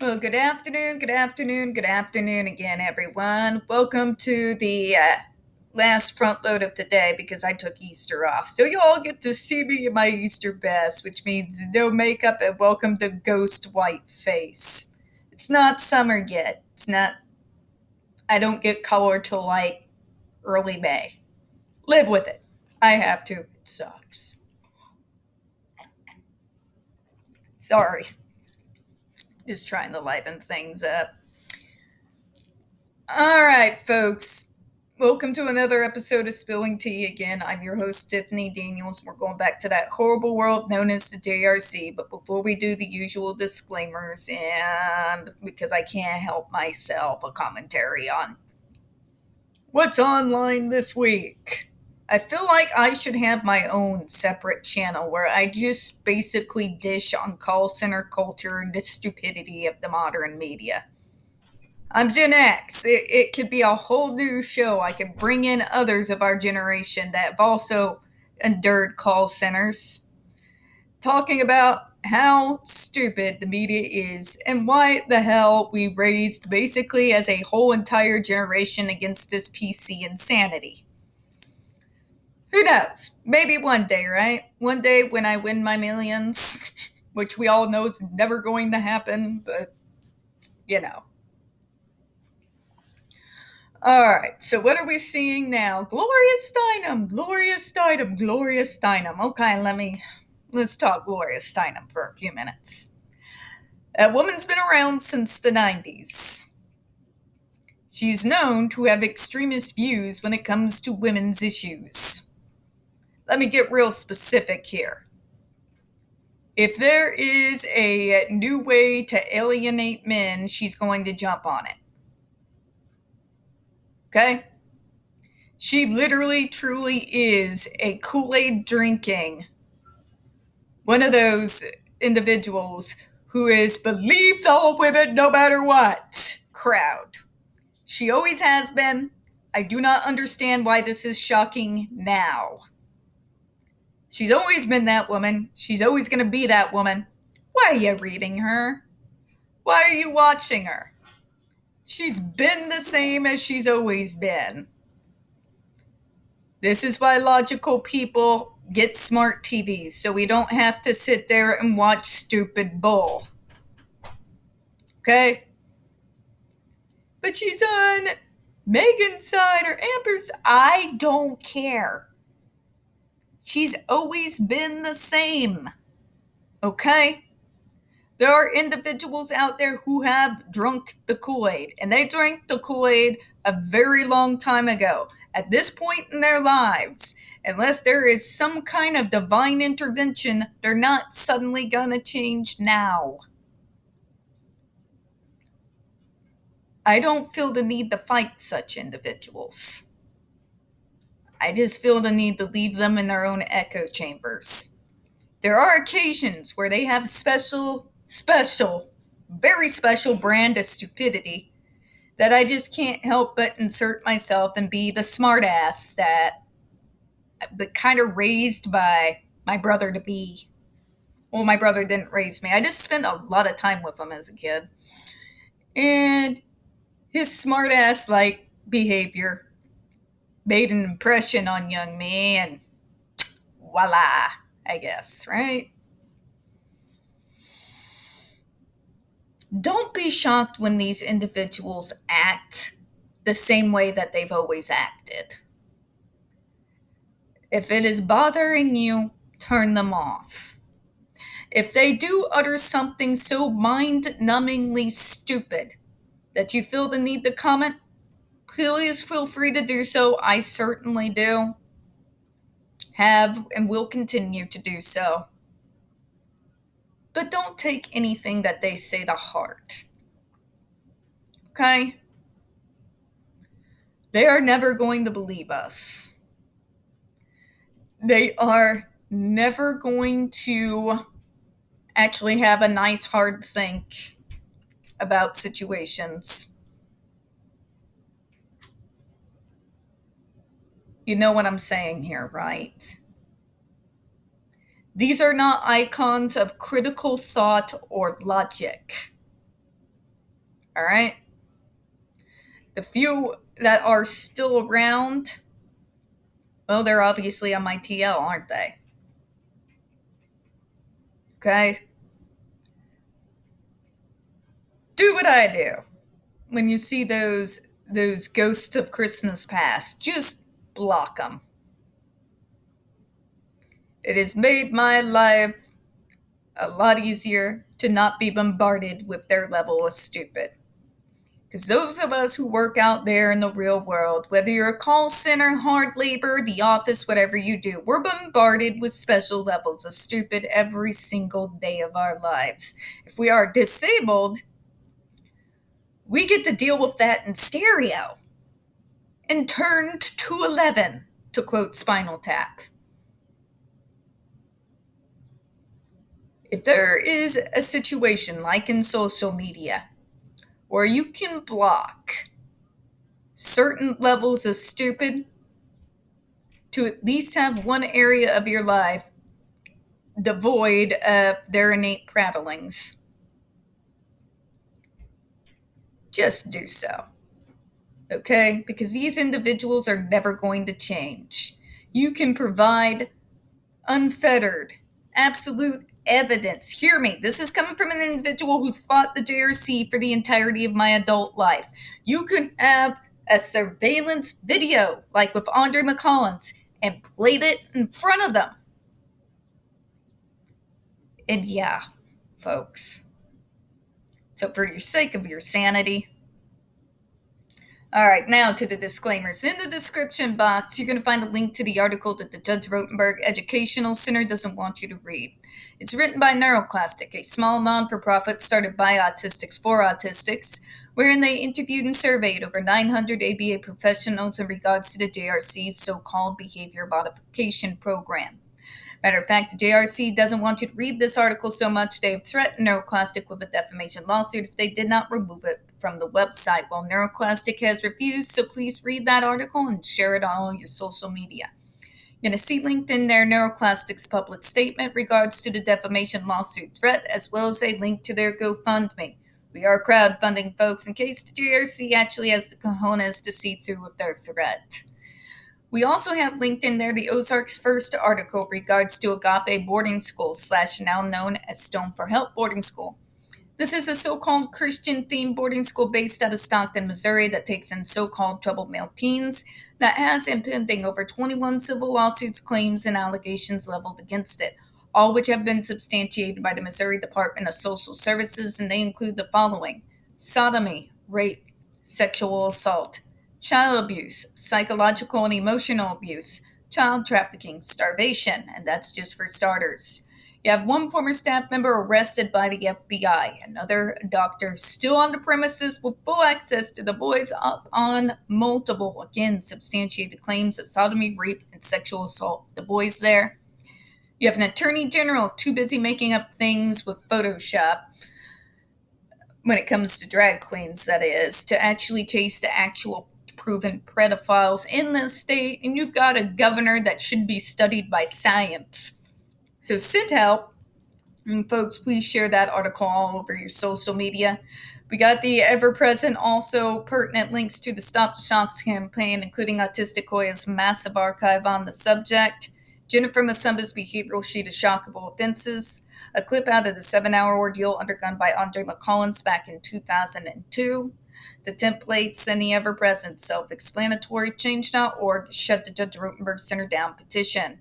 Well, good afternoon, good afternoon, good afternoon again, everyone. Welcome to the last front load of the day because I took Easter off. So you all get to see me in my Easter best, which means no makeup and welcome to ghost white face. It's not summer yet. I don't get color till like early May. Live with it. I have to. It sucks. Sorry. Just trying to liven things up. All right, folks. Welcome to another episode of Spilling Tea again. I'm your host, Tiffany Daniels. We're going back to that horrible world known as the JRC. But before we do the usual disclaimers, and because I can't help myself, a commentary on what's online this week. I feel like I should have my own separate channel where I just basically dish on call center culture and the stupidity of the modern media. I'm Gen X. It could be a whole new show. I could bring in others of our generation that have also endured call centers, talking about how stupid the media is and why the hell we raised basically as a whole entire generation against this PC insanity. Who knows? Maybe one day, right? One day when I win my millions, which we all know is never going to happen, but you know. All right, so what are we seeing now? Gloria Steinem, Gloria Steinem, Gloria Steinem. Okay, let's talk Gloria Steinem for a few minutes. That woman's been around since the 90s. She's known to have extremist views when it comes to women's issues. Let me get real specific here. If there is a new way to alienate men, she's going to jump on it. Okay? She literally, truly is a Kool-Aid drinking, one of those individuals who is believe all women no matter what crowd. She always has been. I do not understand why this is shocking now. She's always been that woman. She's always going to be that woman. Why are you reading her? Why are you watching her? She's been the same as she's always been. This is why logical people get smart TVs, so we don't have to sit there and watch stupid bull. Okay? But she's on Megan's side or Amber's. I don't care. She's always been the same. Okay? There are individuals out there who have drunk the Kool-Aid, and they drank the Kool-Aid a very long time ago. At this point in their lives, unless there is some kind of divine intervention, they're not suddenly gonna change now. I don't feel the need to fight such individuals. I just feel the need to leave them in their own echo chambers. There are occasions where they have very special brand of stupidity that I just can't help but insert myself and be the smartass that kind of raised by my brother to be. Well, my brother didn't raise me. I just spent a lot of time with him as a kid. And his smartass like behavior made an impression on young me, and voila, I guess, right? Don't be shocked when these individuals act the same way that they've always acted. If it is bothering you, turn them off. If they do utter something so mind-numbingly stupid that you feel the need to comment, please feel free to do so. I certainly do. Have and will continue to do so. But don't take anything that they say to heart. Okay? They are never going to believe us. They are never going to actually have a nice hard think about situations. You know what I'm saying here, right? These are not icons of critical thought or logic. All right? The few that are still around, well, they're obviously on my TL, aren't they? Okay? Do what I do. When you see those ghosts of Christmas past, just block them. It has made my life a lot easier to not be bombarded with their level of stupid. Because those of us who work out there in the real world, whether you're a call center, hard labor, the office, whatever you do, we're bombarded with special levels of stupid every single day of our lives. If we are disabled, we get to deal with that in stereo and turned to 11, to quote Spinal Tap. If there is a situation like in social media where you can block certain levels of stupid to at least have one area of your life devoid of their innate prattlings, just do so. Okay? Because these individuals are never going to change. You can provide unfettered, absolute evidence. Hear me. This is coming from an individual who's fought the JRC for the entirety of my adult life. You can have a surveillance video, like with Andre McCollins, and played it in front of them. And yeah, folks. So for your sake of your sanity. All right, now to the disclaimers. In the description box, you're going to find a link to the article that the Judge Rotenberg Educational Center doesn't want you to read. It's written by NeuroClastic, a small non-for-profit started by autistics for autistics, wherein they interviewed and surveyed over 900 ABA professionals in regards to the JRC's so-called behavior modification program. Matter of fact, the JRC doesn't want you to read this article so much they have threatened NeuroClastic with a defamation lawsuit if they did not remove it from the website. Well, NeuroClastic has refused, so please read that article and share it on all your social media. You're going to see linked in there NeuroClastic's public statement regards to the defamation lawsuit threat, as well as a link to their GoFundMe. We are crowdfunding, folks, in case the JRC actually has the cojones to see through with their threat. We also have linked in there the Ozark's first article regards to Agape Boarding School / now known as Stone for Help Boarding School. This is a so-called Christian-themed boarding school based out of Stockton, Missouri that takes in so-called troubled male teens that has impending over 21 civil lawsuits, claims, and allegations leveled against it, all which have been substantiated by the Missouri Department of Social Services, and they include the following: sodomy, rape, sexual assault, child abuse, psychological and emotional abuse, child trafficking, starvation, and that's just for starters. You have one former staff member arrested by the FBI, another doctor still on the premises with full access to the boys up on multiple, again, substantiated claims of sodomy, rape, and sexual assault. The boys there. You have an attorney general too busy making up things with Photoshop, when it comes to drag queens, that is, to actually chase the actual proven pedophiles in this state, and you've got a governor that should be studied by science. So send help, and folks, please share that article all over your social media. We got the ever-present, also pertinent links to the Stop the Shocks campaign, including Autistic Hoya's massive archive on the subject, Jennifer Masumba's behavioral sheet of shockable offenses, a clip out of the 7-hour ordeal undergone by Andre McCollins back in 2002, the templates, and the ever-present self-explanatory change.org Shut the Judge Rotenberg Center Down petition.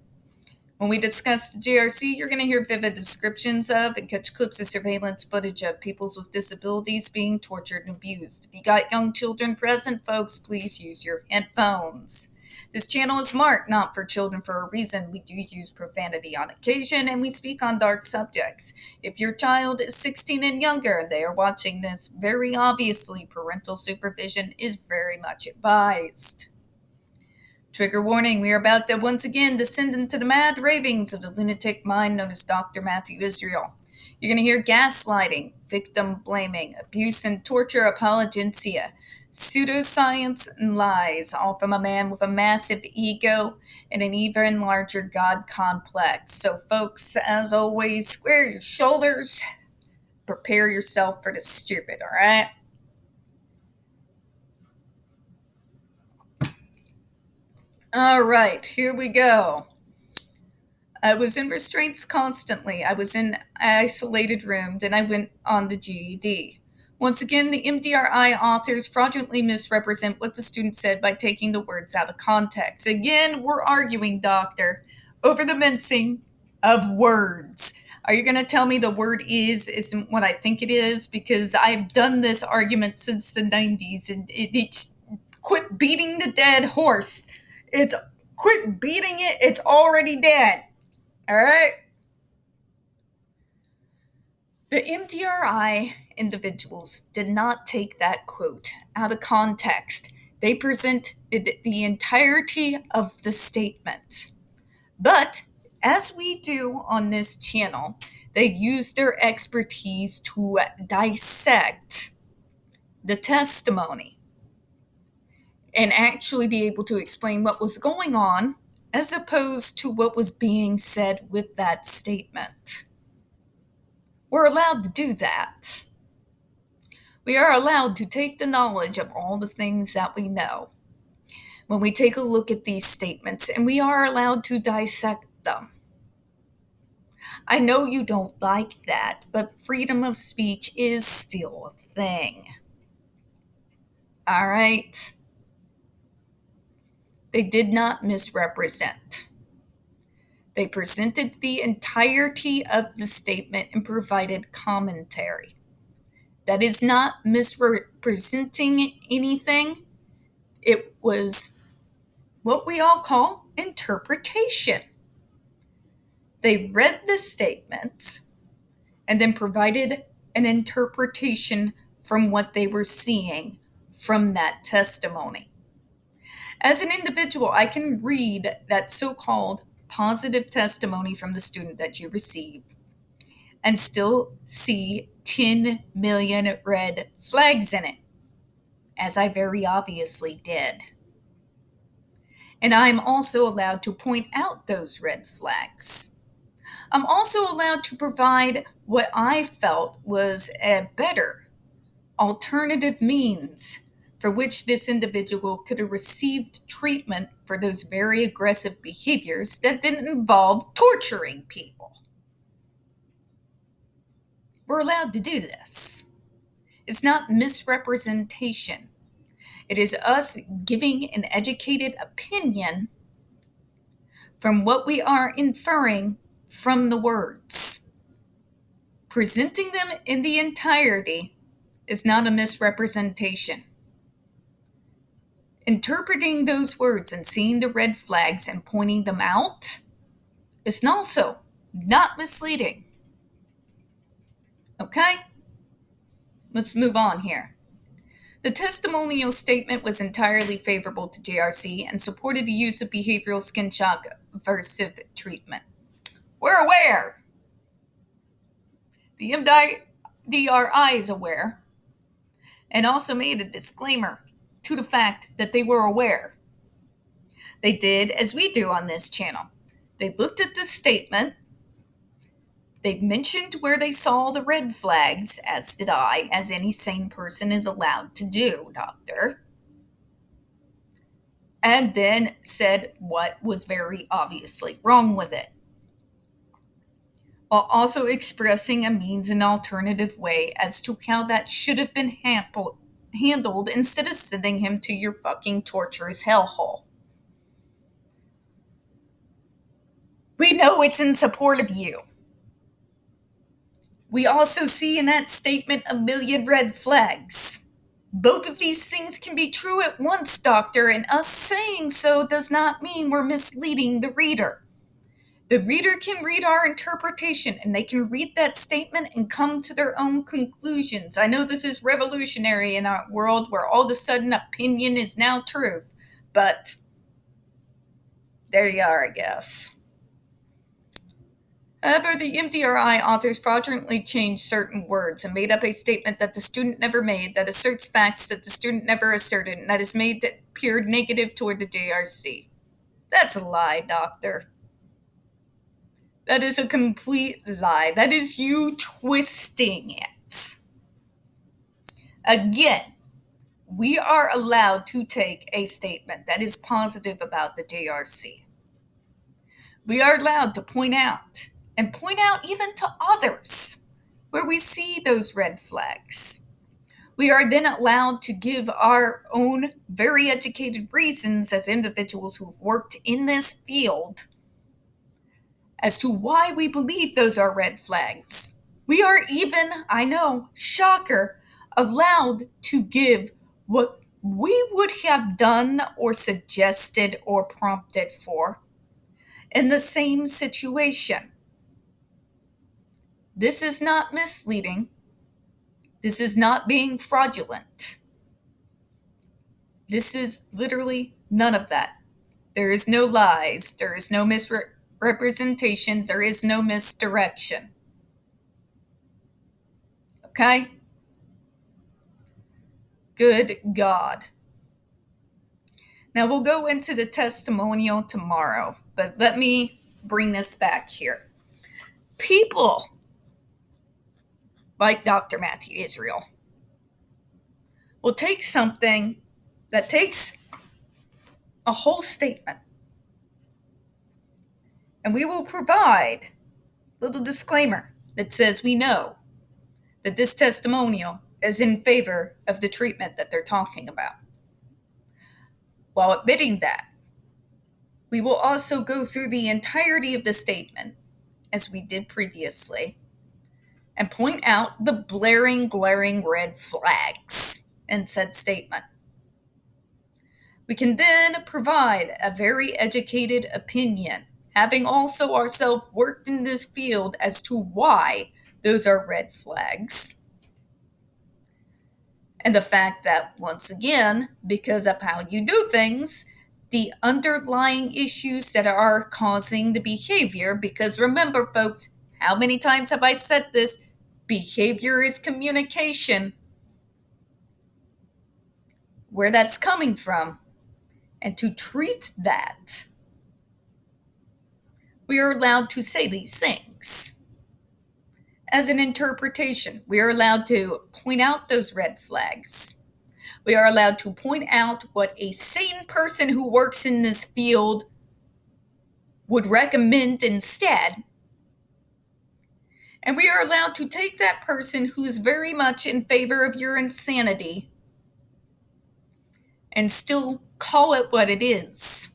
When we discuss the JRC, you're going to hear vivid descriptions of and catch clips of surveillance footage of peoples with disabilities being tortured and abused. If you got young children present, folks, please use your headphones. This channel is marked not for children for a reason. We do use profanity on occasion, and we speak on dark subjects. If your child is 16 and younger and they are watching this, very obviously parental supervision is very much advised. Trigger warning, we are about to once again descend into the mad ravings of the lunatic mind known as Dr. Matthew Israel. You're going to hear gaslighting, victim blaming, abuse and torture apologencia, pseudoscience and lies, all from a man with a massive ego and an even larger God complex. So folks, as always, square your shoulders, prepare yourself for the stupid, alright? All right, here we go. I was in restraints constantly. I was in isolated room. Then I went on the GED. Once again, the MDRI authors fraudulently misrepresent what the student said by taking the words out of context. Again, we're arguing, doctor, over the mincing of words. Are you going to tell me the word isn't what I think it is? Because I've done this argument since the 90s, and it's quit beating the dead horse. It's quit beating it. It's already dead. All right. The MDRI individuals did not take that quote out of context. They presented the entirety of the statement. But as we do on this channel, they use their expertise to dissect the testimony and actually be able to explain what was going on as opposed to what was being said with that statement. We're allowed to do that. We are allowed to take the knowledge of all the things that we know when we take a look at these statements, and we are allowed to dissect them. I know you don't like that, but freedom of speech is still a thing. All right? They did not misrepresent. They presented the entirety of the statement and provided commentary. That is not misrepresenting anything. It was what we all call interpretation. They read the statement and then provided an interpretation from what they were seeing from that testimony. As an individual, I can read that so-called positive testimony from the student that you received and still see 10 million red flags in it, as I very obviously did. And I'm also allowed to point out those red flags. I'm also allowed to provide what I felt was a better alternative means for which this individual could have received treatment for those very aggressive behaviors that didn't involve torturing people. We're allowed to do this. It's not misrepresentation. It is us giving an educated opinion from what we are inferring from the words. Presenting them in the entirety is not a misrepresentation. Interpreting those words and seeing the red flags and pointing them out is also not misleading. Okay? Let's move on here. The testimonial statement was entirely favorable to JRC and supported the use of behavioral skin shock aversive treatment. We're aware. The MDRI is aware and also made a disclaimer to the fact that they were aware. They did as we do on this channel. They looked at the statement. They mentioned where they saw the red flags, as did I, as any sane person is allowed to do, doctor. And then said what was very obviously wrong with it, while also expressing a means and alternative way as to how that should have been handled instead of sending him to your fucking torturous hellhole. We know it's in support of you. We also see in that statement a million red flags. Both of these things can be true at once, doctor, and us saying so does not mean we're misleading the reader. The reader can read our interpretation, and they can read that statement and come to their own conclusions. I know this is revolutionary in our world where all of a sudden opinion is now truth, but there you are, I guess. However, the MDRI authors fraudulently changed certain words and made up a statement that the student never made, that asserts facts that the student never asserted, and that is made to appear negative toward the JRC. That's a lie, doctor. That is a complete lie. That is you twisting it. Again, we are allowed to take a statement that is positive about the DRC. We are allowed to point out, and point out even to others, where we see those red flags. We are then allowed to give our own very educated reasons as individuals who've worked in this field as to why we believe those are red flags. We are even, I know, shocker, allowed to give what we would have done or suggested or prompted for in the same situation. This is not misleading. This is not being fraudulent. This is literally none of that. There is no lies. There is no misrepresentation. There is no misdirection. Okay? Good God. Now we'll go into the testimonial tomorrow, but let me bring this back here. People like Dr. Matthew Israel will take something that takes a whole statement, and we will provide a little disclaimer that says we know that this testimonial is in favor of the treatment that they're talking about. While admitting that, we will also go through the entirety of the statement, as we did previously, and point out the glaring red flags in said statement. We can then provide a very educated opinion, having also ourselves worked in this field as to why those are red flags. And the fact that, once again, because of how you do things, the underlying issues that are causing the behavior, because remember, folks, how many times have I said this? Behavior is communication. Where that's coming from. And to treat that, we are allowed to say these things. As an interpretation, we are allowed to point out those red flags. We are allowed to point out what a sane person who works in this field would recommend instead. And we are allowed to take that person who is very much in favor of your insanity and still call it what it is.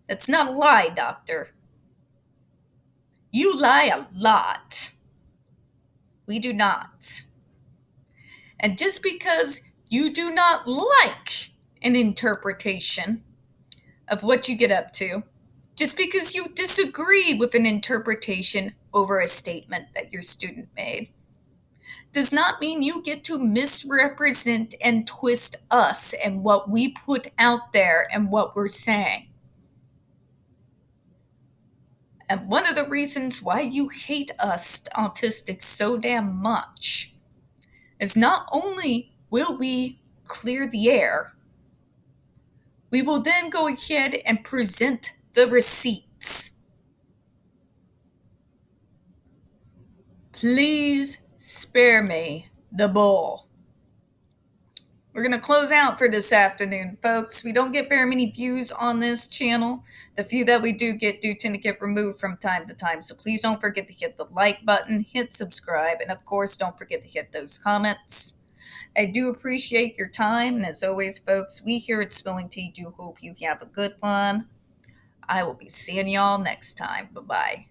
That's not a lie, doctor. You lie a lot. We do not. And just because you do not like an interpretation of what you get up to, just because you disagree with an interpretation over a statement that your student made, does not mean you get to misrepresent and twist us and what we put out there and what we're saying. And one of the reasons why you hate us autistics so damn much is not only will we clear the air, we will then go ahead and present the receipts. Please spare me the bull. We're going to close out for this afternoon, folks. We don't get very many views on this channel. The few that we do tend to get removed from time to time. So please don't forget to hit the like button, hit subscribe, and of course, don't forget to hit those comments. I do appreciate your time. And as always, folks, we here at Spilling Tea do hope you have a good one. I will be seeing y'all next time. Bye-bye.